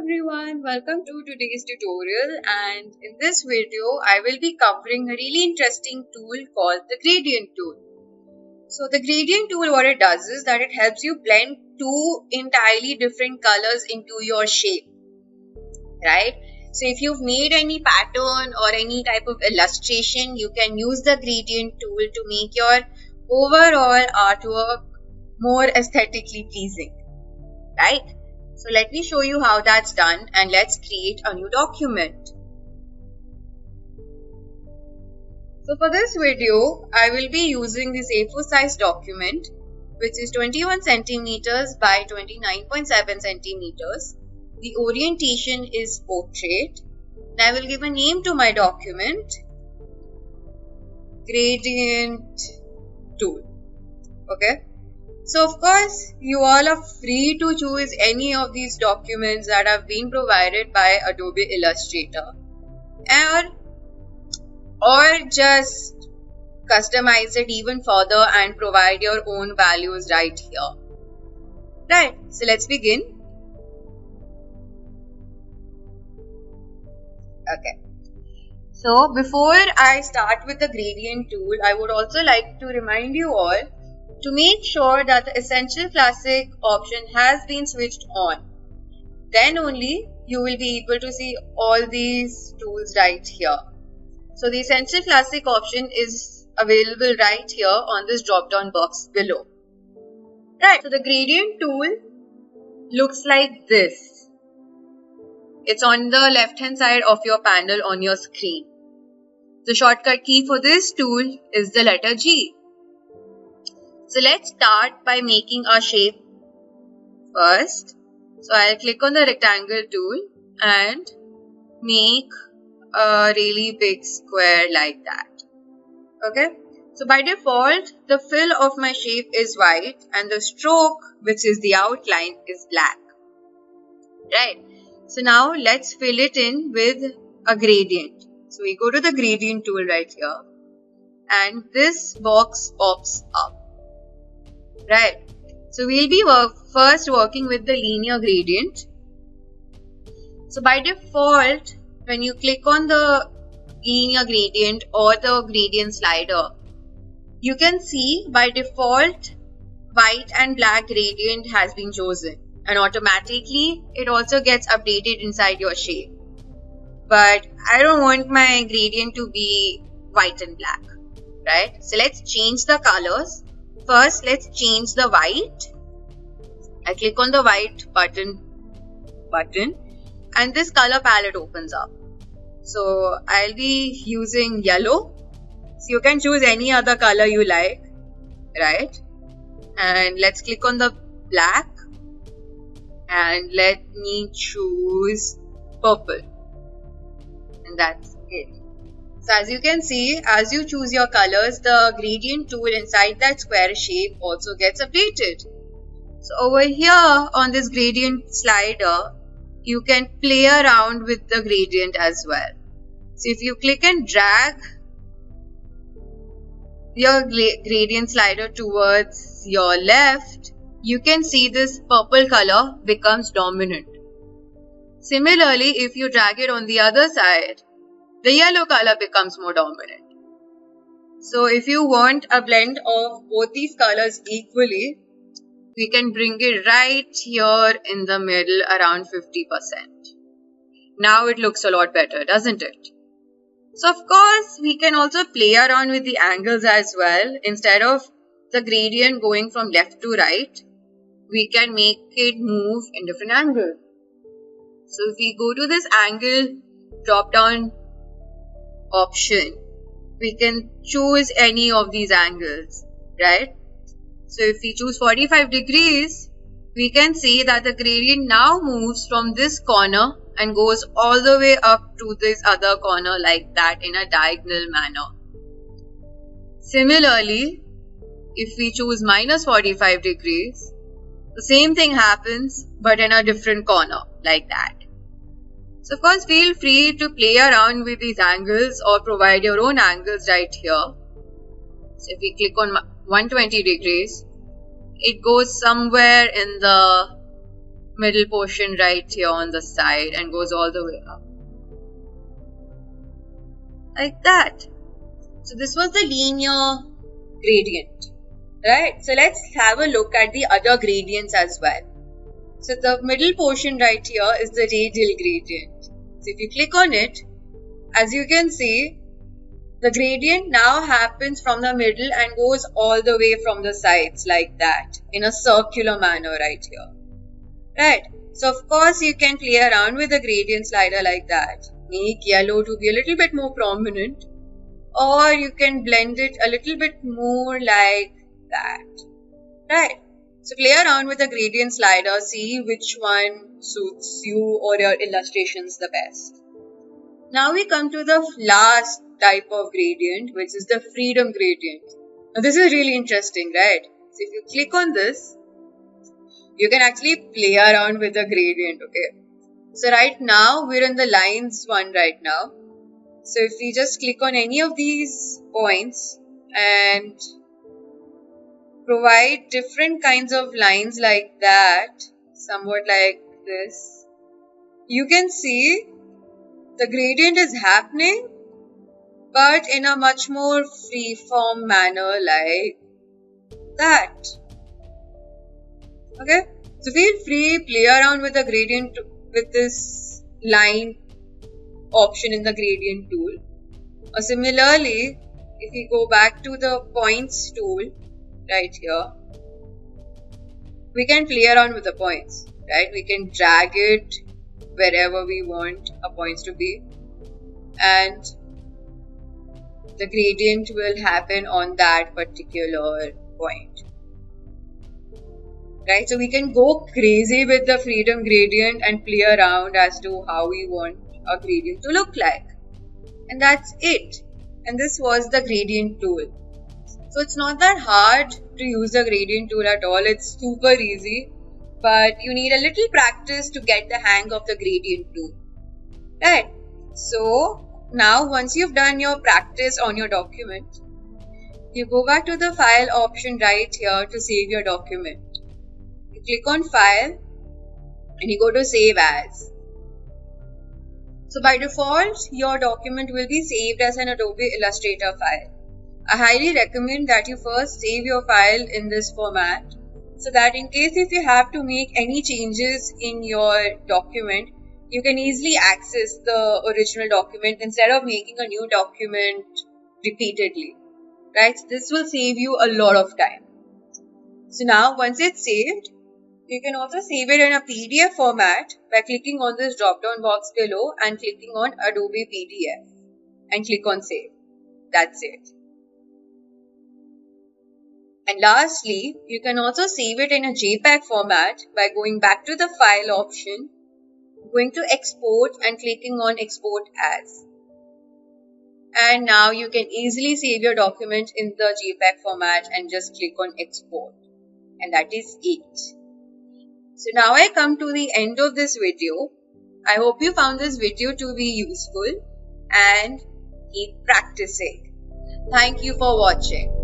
everyone, welcome to today's tutorial, and in this video I will be covering a really interesting tool called the gradient tool. So the gradient tool, what it does is that it helps you blend two entirely different colors into your shape, right? So if you've made any pattern or any type of illustration, you can use the gradient tool to make your overall artwork more aesthetically pleasing, right? So let me show you how that's done, and let's create a new document. So for this video, I will be using this A4 size document, which is 21 centimeters by 29.7 centimeters. The orientation is portrait. And I will give a name to my document, gradient tool. Okay. So of course, you all are free to choose any of these documents that have been provided by Adobe Illustrator, or just customize it even further and provide your own values right here. Right, so let's begin. Okay. So before I start with the gradient tool, I would also like to remind you all to make sure that the Essential Classic option has been switched on. Then only you will be able to see all these tools right here. So the Essential Classic option is available right here on this drop down box below. Right, so the gradient tool looks like this. It's on the left hand side of your panel on your screen. The shortcut key for this tool is the letter G. So let's start by making our shape first. So I'll click on the rectangle tool and make a really big square like that. Okay. So by default, the fill of my shape is white and the stroke, which is the outline, is black. Right. So now let's fill it in with a gradient. So we go to the gradient tool right here and this box pops up. Right, so we'll be first working with the linear gradient. So by default, when you click on the linear gradient or the gradient slider, you can see by default white and black gradient has been chosen, and automatically it also gets updated inside your shape. But I don't want my gradient to be white and black, right? So let's change the colors. First, let's change the white. I click on the white button and this color palette opens up. So I'll be using yellow. So you can choose any other color you like, right? And let's click on the black and let me choose purple. And that's it. So as you can see, as you choose your colors, the gradient tool inside that square shape also gets updated. So over here on this gradient slider, you can play around with the gradient as well. So if you click and drag your gradient slider towards your left, you can see this purple color becomes dominant. Similarly, if you drag it on the other side, the yellow color becomes more dominant. So if you want a blend of both these colors equally, we can bring it right here in the middle around 50%. Now it looks a lot better, doesn't it? So of course, we can also play around with the angles as well. Instead of the gradient going from left to right, we can make it move in different angles. So if we go to this angle drop down option, we can choose any of these angles, right? So if we choose 45 degrees, we can see that the gradient now moves from this corner and goes all the way up to this other corner like that in a diagonal manner. Similarly, if we choose minus 45 degrees, the same thing happens but in a different corner like that. So of course, feel free to play around with these angles or provide your own angles right here. So if we click on 120 degrees, it goes somewhere in the middle portion right here on the side and goes all the way up. Like that. So this was the linear gradient, right? So let's have a look at the other gradients as well. So the middle portion right here is the radial gradient. So if you click on it, as you can see, the gradient now happens from the middle and goes all the way from the sides like that in a circular manner right here. Right? So of course you can play around with the gradient slider like that. Make yellow to be a little bit more prominent, or you can blend it a little bit more like that. Right? So play around with the gradient slider, see which one suits you or your illustrations the best. Now we come to the last type of gradient, which is the freedom gradient. Now this is really interesting, right? So if you click on this, you can actually play around with the gradient, okay? So right now, we're in the lines one right now. So if we just click on any of these points and provide different kinds of lines like that, somewhat like this, you can see the gradient is happening, but in a much more free-form manner like that. Okay, so feel free, play around with the gradient with this line option in the gradient tool. Or similarly, if we go back to the points tool right here, we can play around with the points, right? We can drag it wherever we want our points to be, and the gradient will happen on that particular point. Right, so we can go crazy with the freedom gradient and play around as to how we want our gradient to look like. And that's it. And this was the gradient tool. So it's not that hard to use the gradient tool at all. It's super easy, but you need a little practice to get the hang of the gradient tool. Right, so now once you've done your practice on your document, you go back to the file option right here to save your document. Click on file and you go to save as. So by default, your document will be saved as an Adobe Illustrator file. I highly recommend that you first save your file in this format, so that in case if you have to make any changes in your document, you can easily access the original document instead of making a new document repeatedly. Right? This will save you a lot of time. So now once it's saved, you can also save it in a PDF format by clicking on this drop-down box below and clicking on Adobe PDF and click on Save. That's it. And lastly, you can also save it in a JPEG format by going back to the File option, going to Export and clicking on Export As. And now you can easily save your document in the JPEG format and just click on Export. And that is it. So now I come to the end of this video. I hope you found this video to be useful and keep practicing. Thank you for watching.